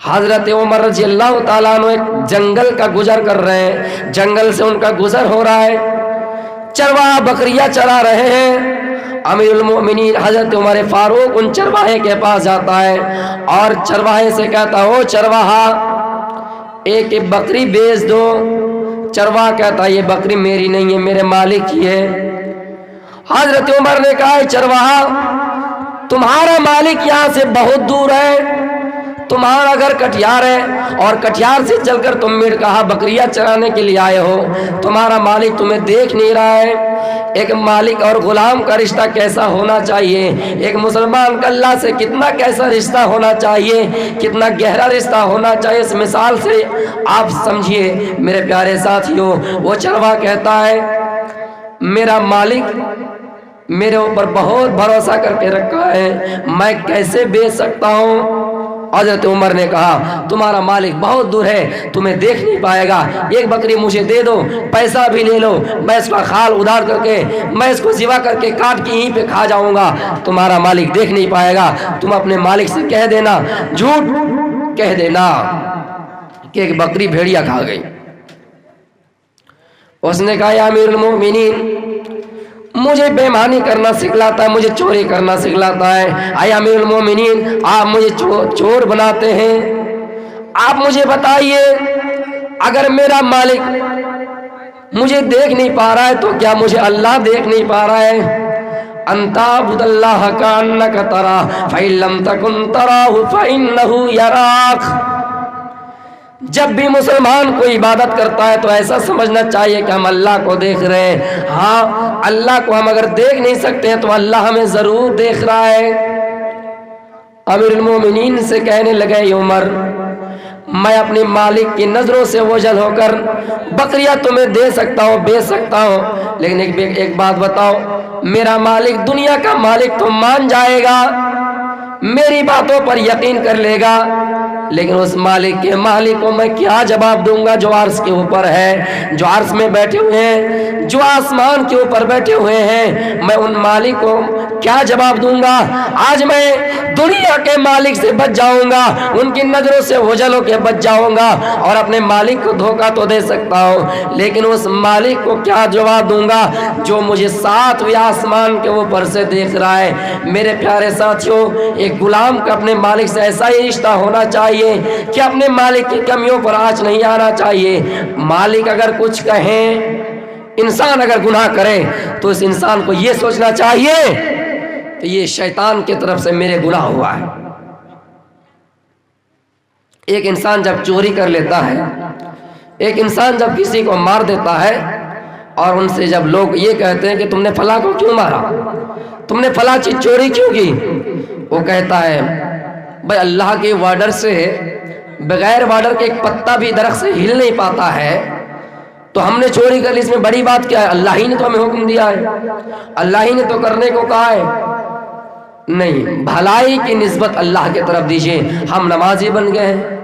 حضرت عمر رضی اللہ تعالیٰ عنہ ایک جنگل کا گزر کر رہے ہیں، جنگل سے ان کا گزر ہو رہا ہے، چرواہا بکریاں چرا رہے ہیں۔ امیر المؤمنین حضرت عمر فاروق ان چرواہے کے پاس جاتا ہے اور چرواہے سے کہتا ہو چرواہا ایک بکری بیچ دو۔ چرواہا کہتا ہے یہ بکری میری نہیں ہے، میرے مالک کی ہے۔ حضرت عمر نے کہا ہے چرواہا تمہارا مالک یہاں سے بہت دور ہے، تمہارا گھر کٹیہار ہے اور کٹیہار سے چل کر تم میرے کہا بکریاں چرانے کے لیے آئے ہو، تمہارا مالک تمہیں دیکھ نہیں رہا ہے۔ ایک مالک اور غلام کا رشتہ کیسا ہونا چاہیے، ایک مسلمان کا اللہ سے کتنا کیسا رشتہ ہونا چاہیے، کتنا گہرا رشتہ ہونا چاہیے، اس مثال سے آپ سمجھیے میرے پیارے ساتھیوں۔ وہ چرواہا کہتا ہے میرا مالک میرے اوپر بہت بھروسہ کر کے رکھا ہے، میں کیسے بیچ سکتا ہوں؟ حضرت عمر نے کہا تمہارا مالک بہت دور ہے، تمہیں دیکھ نہیں پائے گا، ایک بکری مجھے دے دو، پیسہ بھی لے لو، میں اس کا خال ادھار کر کے میں اس کو ذبح کر کے کاٹ کے یہیں پہ کھا جاؤں گا، تمہارا مالک دیکھ نہیں پائے گا۔ تم اپنے مالک سے کہہ دینا، جھوٹ کہہ دینا کہ ایک بکری بھیڑیا کھا گئی۔ اس نے کہا یا امیر المؤمنین مجھے بےمانی کرنا سکھلاتا ہے، مجھے چوری کرنا سکھلاتا ہے، اے امیر المومنین آپ مجھے چور بناتے ہیں، آپ مجھے بتائیے اگر میرا مالک مجھے دیکھ نہیں پا رہا ہے تو کیا مجھے اللہ دیکھ نہیں پا رہا ہے؟ ان تعبد اللہ کانک تراہ فإن لم تکن تراہ فإنہ یراک۔ جب بھی مسلمان کوئی عبادت کرتا ہے تو ایسا سمجھنا چاہیے کہ ہم اللہ کو دیکھ رہے ہیں۔ ہاں اللہ کو ہم اگر دیکھ نہیں سکتے ہیں تو اللہ ہمیں ضرور دیکھ رہا ہے۔ امیر المومنین سے کہنے لگے عمر میں اپنے مالک کی نظروں سے اوجھل ہو کر بکریاں تمہیں دے سکتا ہوں، بیچ سکتا ہوں، لیکن ایک بات بتاؤ، میرا مالک دنیا کا مالک تو مان جائے گا، میری باتوں پر یقین کر لے گا، لیکن اس مالک کے مالک کو میں کیا جواب دوں گا جو عرش کے اوپر ہے، جو عرش میں بیٹھے ہوئے ہیں، جو آسمان کے اوپر بیٹھے ہوئے ہیں، میں ان مالک کو کیا جواب دوں گا؟ آج میں دنیا کے مالک سے بچ جاؤں گا، ان کی نظروں سے اوجھل ہو کے بچ جاؤں گا اور اپنے مالک کو دھوکہ تو دے سکتا ہوں، لیکن اس مالک کو کیا جواب دوں گا جو مجھے ساتویں آسمان کے اوپر سے دیکھ رہا ہے۔ میرے پیارے ساتھیوں، ایک غلام کا اپنے مالک سے ایسا ہی رشتہ ہونا چاہیے کہ اپنے مالک کی کمیوں پر آنچ نہیں آنا چاہیے۔ مالک اگر کچھ کہیں، انسان اگر گناہ کرے تو اس انسان کو یہ سوچنا چاہیے کہ یہ شیطان کی طرف سے میرے گناہ ہوا ہے۔ ایک انسان جب چوری کر لیتا ہے، ایک انسان جب کسی کو مار دیتا ہے اور ان سے جب لوگ یہ کہتے ہیں کہ تم نے فلاں کو کیوں مارا، تم نے فلاں چیز چوری کیوں کی، وہ کہتا ہے بھائی اللہ کے وارڈر سے بغیر وارڈر کے ایک پتا بھی درخت سے ہل نہیں پاتا ہے، تو ہم نے چوری کر لی، اس میں بڑی بات کیا ہے؟ اللہ ہی نے تو ہمیں حکم دیا ہے، اللہ ہی نے تو کرنے کو کہا ہے۔ نہیں، بھلائی کی نسبت اللہ کی طرف دیجئے، ہم نمازی بن گئے ہیں،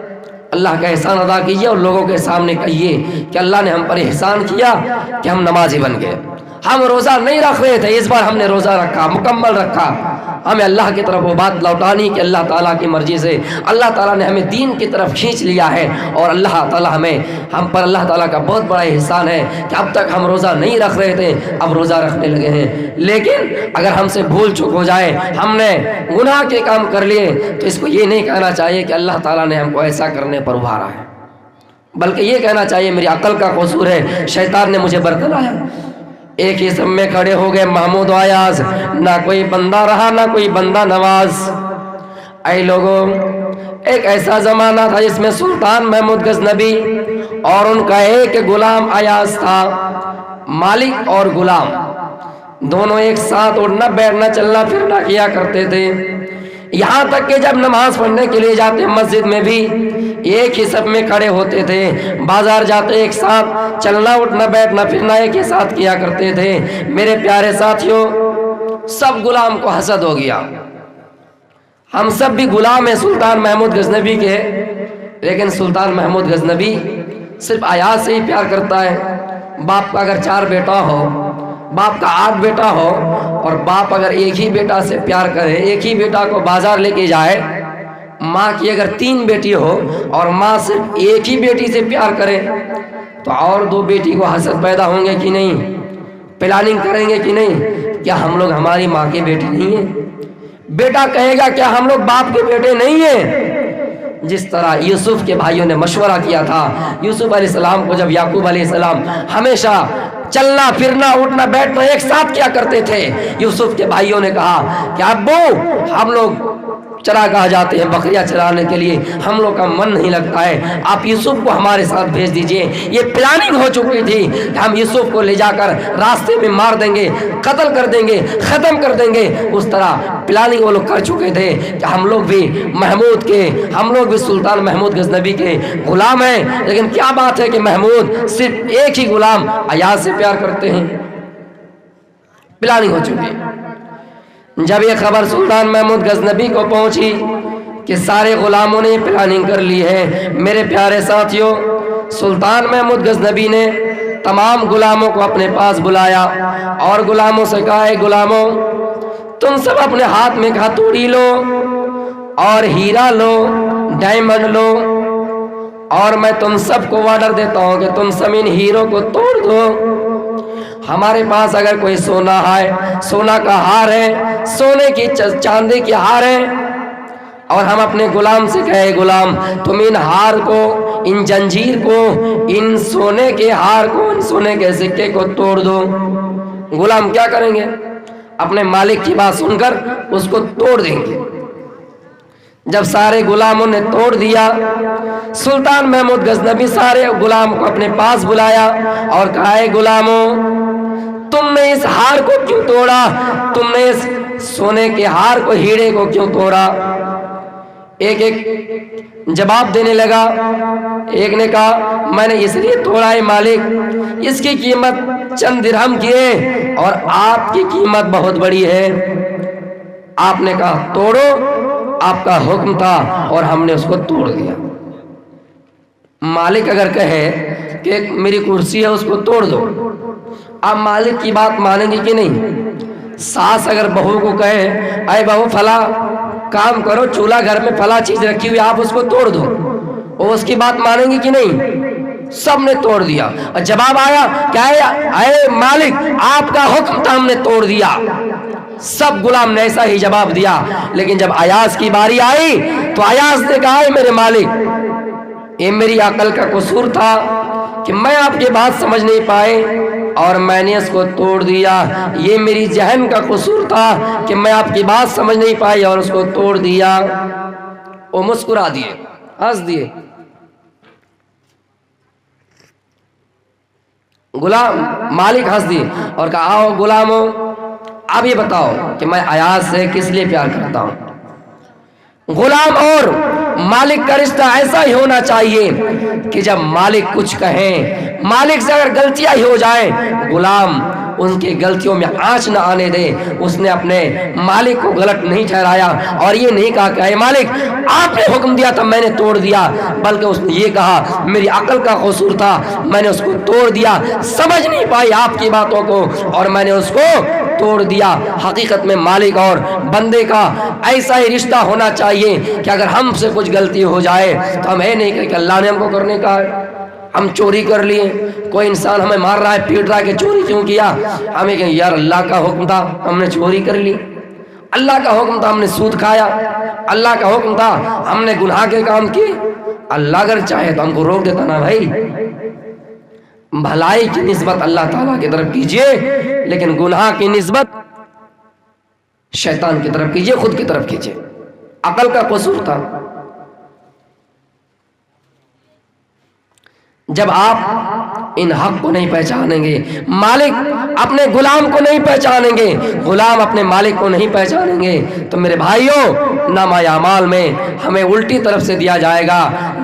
اللہ کا احسان ادا کیجئے اور لوگوں کے سامنے کہیے کہ اللہ نے ہم پر احسان کیا کہ ہم نمازی بن گئے۔ ہم روزہ نہیں رکھ رہے تھے، اس بار ہم نے روزہ رکھا، مکمل رکھا۔ ہمیں اللہ کی طرف وہ بات لوٹانی کہ اللہ تعالیٰ کی مرضی سے اللہ تعالیٰ نے ہمیں دین کی طرف کھینچ لیا ہے، اور اللہ تعالیٰ ہم پر اللہ تعالیٰ کا بہت بڑا احسان ہے کہ اب تک ہم روزہ نہیں رکھ رہے تھے، اب روزہ رکھنے لگے ہیں۔ لیکن اگر ہم سے بھول چک ہو جائے، ہم نے گناہ کے کام کر لیے، تو اس کو یہ نہیں کہنا چاہیے کہ اللہ تعالیٰ نے ہم کو ایسا کرنے پر ابھارا ہے، بلکہ یہ کہنا چاہیے میری عقل کا قصور ہے، شیطان نے مجھے برگلایا۔ ایک ہی سب میں کھڑے ہو گئے محمود و ایاز، نہ کوئی بندہ رہا نہ کوئی بندہ نواز۔ اے لوگوں، ایک ایسا زمانہ تھا جس میں سلطان محمود غزنوی اور ان کا ایک غلام ایاز تھا۔ مالک اور غلام دونوں ایک ساتھ اٹھنا بیٹھنا چلنا پھرنا کیا کرتے تھے، یہاں تک کہ جب نماز پڑھنے کے لیے جاتے مسجد میں بھی ایک ہی سب میں کھڑے ہوتے تھے، بازار جاتے ایک ساتھ، چلنا اٹھنا بیٹھنا پھرنا ایک ہی ساتھ کیا کرتے تھے۔ میرے پیارے ساتھیوں، سب غلام کو حسد ہو گیا، ہم سب بھی غلام ہیں سلطان محمود غزنوی کے، لیکن سلطان محمود غزنوی صرف ایاز سے ہی پیار کرتا ہے۔ باپ کا اگر 4 بیٹا ہو، باپ کا 8 بیٹا ہو، اور باپ اگر ایک ہی بیٹا سے پیار کرے، ایک ہی بیٹا کو بازار لے کے جائے ماں کی اگر 3 بیٹی ہو اور ماں صرف ایک ہی بیٹی سے پیار کرے تو اور 2 بیٹی کو حسد پیدا ہوں گے کہ نہیں؟ پلاننگ کریں گے کہ نہیں؟ کیا ہم لوگ ہماری ماں کے بیٹے نہیں ہیں؟ بیٹا کہے گا کیا ہم لوگ باپ کے بیٹے نہیں ہیں؟ جس طرح یوسف کے بھائیوں نے مشورہ کیا تھا، یوسف علیہ السلام کو جب یعقوب علیہ السلام ہمیشہ چلنا پھرنا اٹھنا بیٹھنا ایک ساتھ کیا کرتے تھے، یوسف کے بھائیوں نے کہا کہ ابو ہم لوگ چراگاہ جاتے ہیں بکریاں چرانے کے لیے، ہم لوگ کا من نہیں لگتا ہے، آپ یوسف کو ہمارے ساتھ بھیج دیجئے۔ یہ پلاننگ ہو چکی تھی کہ ہم یوسف کو لے جا کر راستے میں مار دیں گے، قتل کر دیں گے، ختم کر دیں گے۔ اس طرح پلاننگ وہ لوگ کر چکے تھے کہ ہم لوگ بھی محمود کے، ہم لوگ بھی سلطان محمود غزنوی کے غلام ہیں، لیکن کیا بات ہے کہ محمود صرف ایک ہی غلام ایاز سے پیار کرتے ہیں۔ پلاننگ ہو چکی۔ جب یہ خبر سلطان محمود غزنوی کو پہنچی کہ سارے غلاموں نے پلاننگ کر لی ہے، میرے پیارے ساتھیوں، سلطان محمود غزنوی نے تمام غلاموں کو اپنے پاس بلایا اور غلاموں سے کہا، اے غلاموں، تم سب اپنے ہاتھ میں ہتھوڑی لو اور ہیرا لو، ڈائمنڈ لو، اور میں تم سب کو آرڈر دیتا ہوں کہ تم سب ان ہیروں کو توڑ دو۔ ہمارے پاس اگر کوئی سونا ہے، سونا کا ہار ہے، سونے کی چاندی کی ہار ہے، اور ہم اپنے غلام سے کہے غلام تم ان ہار کو، ان جنجیر کو، ان سونے کے ہار کو، ان سونے کے سکے کو توڑ دو، غلام کیا کریں گے؟ اپنے مالک کی بات سن کر اس کو توڑ دیں گے۔ جب سارے غلاموں نے توڑ دیا، سلطان محمود غزنوی سارے غلام کو اپنے پاس بلایا اور کہا، اے غلاموں، تم نے اس ہار کو کیوں توڑا؟ تم نے اس سونے کے ہار کو، ہیرے کو کیوں توڑا؟ ایک ایک جواب دینے لگا۔ ایک نے کہا، میں نے اس لیے توڑا ہے مالک، اس کی قیمت چند درہم کی ہے اور آپ کی قیمت بہت بڑی ہے۔ آپ نے کہا توڑو، آپ کا حکم تھا اور ہم نے اس کو توڑ دیا۔ مالک اگر کہے کہ میری کرسی ہے اس کو توڑ دو، آپ مالک کی بات مانیں گے کہ نہیں؟ ساس اگر بہو کو کہے، اے بہو فلاں کام کرو، چولہا گھر میں فلاں چیز رکھی ہوئی آپ اس کو توڑ دو، وہ اس کی بات مانیں گے کہ نہیں؟ سب نے توڑ دیا اور جواب آیا کہ اے مالک آپ کا حکم تھا، ہم نے توڑ دیا۔ سب غلام نے ایسا ہی جواب دیا، لیکن جب ایاز کی باری آئی تو ایاز نے کہا، اے میرے مالک، یہ میری عقل کا قصور تھا کہ میں آپ کی بات سمجھ نہیں پائے اور میں نے اس کو توڑ دیا، یہ میری ذہن کا قصور تھا کہ میں آپ کی بات سمجھ نہیں پائی اور اس کو توڑ دیا۔ وہ مسکرا دیے، ہنس دیے۔ غلام مالک ہنس دیے اور کہا، آؤ غلاموں، اب یہ بتاؤ کہ میں ایاز سے کس لیے پیار کرتا ہوں۔ غلام اور مالک کا رشتہ ایسا ہی ہونا چاہیے کہ جب مالک کچھ کہیں، مالک سے اگر غلطیاں ہی ہو جائیں، غلام ان کی غلطیوں میں آنچ نہ آنے دے۔ اس نے اپنے مالک کو غلط نہیں ٹھہرایا اور یہ نہیں کہا کہ اے مالک آپ نے حکم دیا تھا میں نے توڑ دیا، بلکہ اس نے یہ کہا میری عقل کا قصور تھا، میں نے اس کو توڑ دیا، سمجھ نہیں پائی آپ کی باتوں کو اور میں نے اس کو توڑ دیا۔ حقیقت میں مالک اور بندے کا ایسا ہی رشتہ ہونا چاہیے کہ اگر ہم سے کچھ غلطی ہو جائے تو ہم یہ نہیں کہیں کہ اللہ نے ہم کو کرنے کا ہے، ہم چوری کر لیے، کوئی انسان ہمیں مار رہا ہے پیٹ رہا ہے کہ چوری کیوں کیا، ہمیں کہیں یار اللہ کا حکم تھا ہم نے چوری کر لی، اللہ کا حکم تھا ہم نے سود کھایا، اللہ کا حکم تھا ہم نے گناہ کے کام کیے۔ اللہ اگر چاہے تو ہم کو روک دیتا نا بھائی۔ بھلائی کی نسبت اللہ تعالیٰ کی طرف کیجئے، لیکن گناہ کی نسبت شیطان کی طرف کیجئے، خود کی طرف کیجئے۔ عقل کا قصور تھا۔ جب آپ ان حق کو نہیں پہچانیں گے، مالک اپنے غلام کو نہیں پہچانیں گے، غلام اپنے مالک کو نہیں پہچانیں گے، تو میرے بھائیوں نامہ اعمال میں ہمیں الٹی طرف سے دیا جائے گا،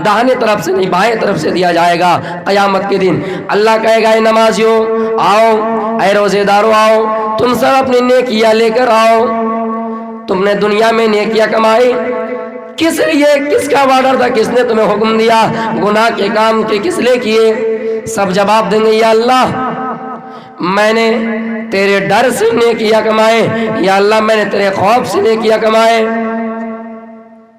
داہنے طرف سے نہیں بائیں طرف سے دیا جائے گا۔ قیامت کے دن اللہ کہے گا، اے نمازیوں آؤ، اے روزے داروں آؤ، تم سب اپنی نیکیاں لے کر آؤ۔ تم نے دنیا میں نیکیاں کمائی، کس لیے؟ کس کا وعدہ تھا؟ کس نے تمہیں حکم دیا؟ گناہ کے کام کے کس لیے کیے؟ سب جواب دیں گے، یا اللہ میں نے تیرے ڈر سے نیکیاں کمائے، یا اللہ میں نے تیرے خوف سے نیکیاں کمائے۔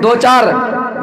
2-4